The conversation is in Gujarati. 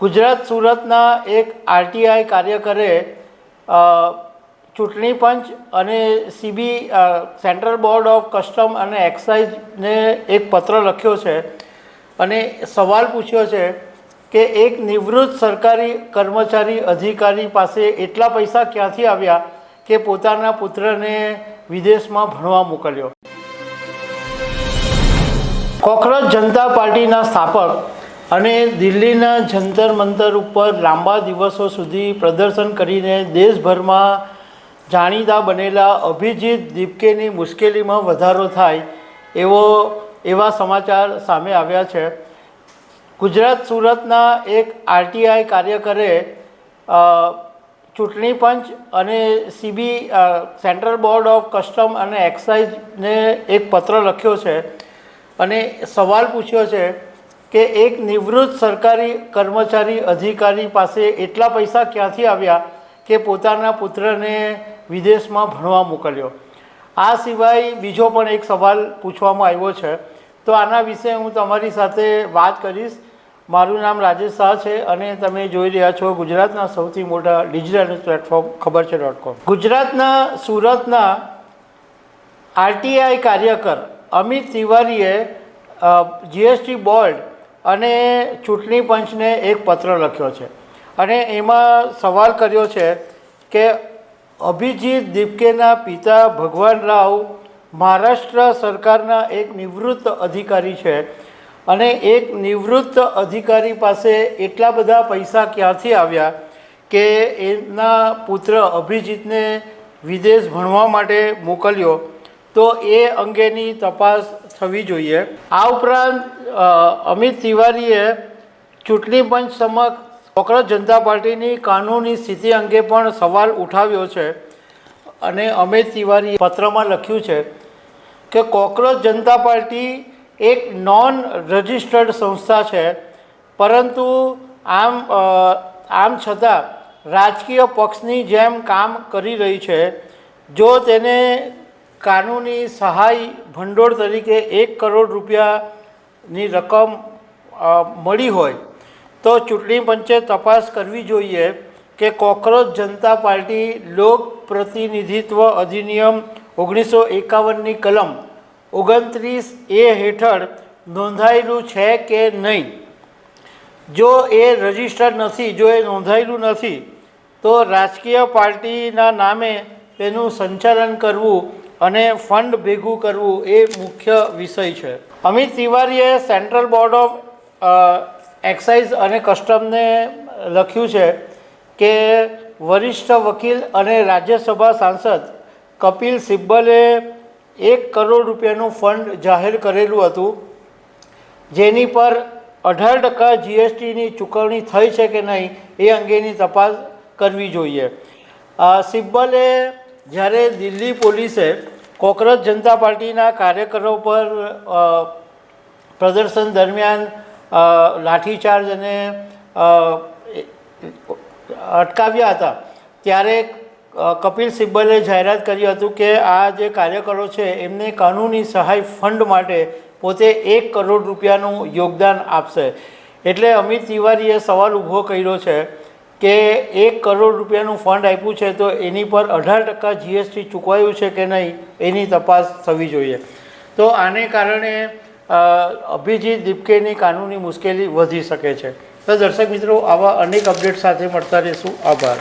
ગુજરાત સુરતના એક આરટીઆઈ કાર્યકરે ચૂંટણી પંચ અને CB central board of custom અને એક્સાઇઝને એક પત્ર લખ્યો છે અને સવાલ પૂછ્યો છે કે એક નિવૃત્ત સરકારી કર્મચારી અધિકારી પાસે એટલા પૈસા ક્યાંથી આવ્યા કે પોતાના પુત્રને વિદેશમાં ભણવા મોકલ્યો। કોકરોચ જનતા પાર્ટીના સ્થાપક અને દિલ્હીના જંતર મંતર ઉપર લાંબા દિવસો સુધી પ્રદર્શન કરીને દેશભરમાં જાણીતા બનેલા અભિજીત દીપકેની મુશ્કેલીમાં વધારો થાય એવા સમાચાર સામે આવ્યા છે। ગુજરાત સુરતના એક આરટીઆઈ કાર્યકરે ચૂંટણી પંચ અને CB central board of custom અને એક્સાઇઝને એક પત્ર લખ્યો છે અને સવાલ પૂછ્યો છે કે એક નિવૃત્ત સરકારી કર્મચારી અધિકારી પાસે એટલા પૈસા ક્યાંથી આવ્યા કે પોતાના પુત્રને વિદેશમાં ભણવા મોકલ્યો। આ સિવાય બીજો પણ એક સવાલ પૂછવામાં આવ્યો છે, તો આના વિશે હું તમારી સાથે વાત કરીશ। મારું નામ રાજેશ શાહ છે અને તમે જોઈ રહ્યા છો ગુજરાતના સૌથી મોટા ડિજિટલ ન્યૂઝ પ્લેટફોર્મ ખબર છે.com। ગુજરાતના સુરતના આરટીઆઈ કાર્યકર અમિત તિવારીએ જીએસટી બોર્ડ અને ચૂંટણી પંચને એક પત્ર લખ્યો છે અને એમાં સવાલ કર્યો છે કે અભિજીત દીપકેના પિતા ભગવાન રાવ મહારાષ્ટ્ર સરકારના એક નિવૃત્ત અધિકારી છે અને એક નિવૃત્ત અધિકારી પાસે એટલા બધા પૈસા ક્યાંથી આવ્યા કે એમના પુત્ર અભિજીતને વિદેશ ભણવા માટે મોકલ્યો, તો એ અંગેની તપાસ થવી જોઈએ। આ ઉપરાંત અમિત તિવારીએ ચૂંટણી પંચ સમક્ષ કોકરોચ જનતા પાર્ટીની કાનૂની સ્થિતિ અંગે પણ સવાલ ઉઠાવ્યો છે અને અમિત તિવારીએ પત્રમાં લખ્યું છે કે કોકરોચ જનતા પાર્ટી એક નોન રજિસ્ટર્ડ સંસ્થા છે, પરંતુ આમ છતાં રાજકીય પક્ષની જેમ કામ કરી રહી છે। જો તેને કાનૂની સહાય ભંડોળ તરીકે 1 કરોડ રૂપિયાની રકમ મળી હોય તો ચૂંટણી પંચે તપાસ કરવી જોઈએ કે કોકરોચ જનતા પાર્ટી લોક પ્રતિનિધિત્વ અધિનિયમ 1951ની કલમ 29A હેઠળ નોંધાયેલું છે કે નહીં। જો એ રજિસ્ટર્ડ નથી, જો એ નોંધાયેલું નથી, તો રાજકીય પાર્ટીના નામે તેનું સંચાલન કરવું અને ફંડ ભેગું કરવું એ મુખ્ય વિષય છે। અમિત તિવારીએ સેન્ટ્રલ બોર્ડ ઓફ એક્સાઇઝ અને કસ્ટમને લખ્યું છે કે વરિષ્ઠ વકીલ અને રાજ્યસભા સાંસદ કપિલ સિબ્બલે 1 કરોડ રૂપિયાનું ફંડ જાહેર કરેલું હતું, જેની પર 18% જીએસટીની ચૂકવણી થઈ છે કે નહીં એ અંગેની તપાસ કરવી જોઈએ। સિબ્બલે જ્યારે દિલ્હી પોલીસે કોકરોચ જનતા પાર્ટીના કાર્યકરો પર પ્રદર્શન દરમિયાન લાઠીચાર્જ અને અટકાવ્યા હતા, ત્યારે કપિલ સિબ્બલે જાહેરાત કરી હતું કે આ જે કાર્યકરો છે એમને કાનૂની સહાય ફંડ માટે પોતે 1 કરોડ રૂપિયાનું યોગદાન આપશે। એટલે અમિત તિવારીએ સવાલ ઊભો કર્યો છે કે 1 કરોડ રૂપિયાનું ફંડ આપ્યું છે તો એની પર 18% જીએસટી ચૂકવાયું છે કે નહીં એની તપાસ થવી જોઈએ। તો આને કારણે અભિજીત દીપકેની કાનૂની મુશ્કેલી વધી શકે છે। તો દર્શક મિત્રો, આવા અનેક અપડેટ સાથે મળતા રહીશું। આભાર।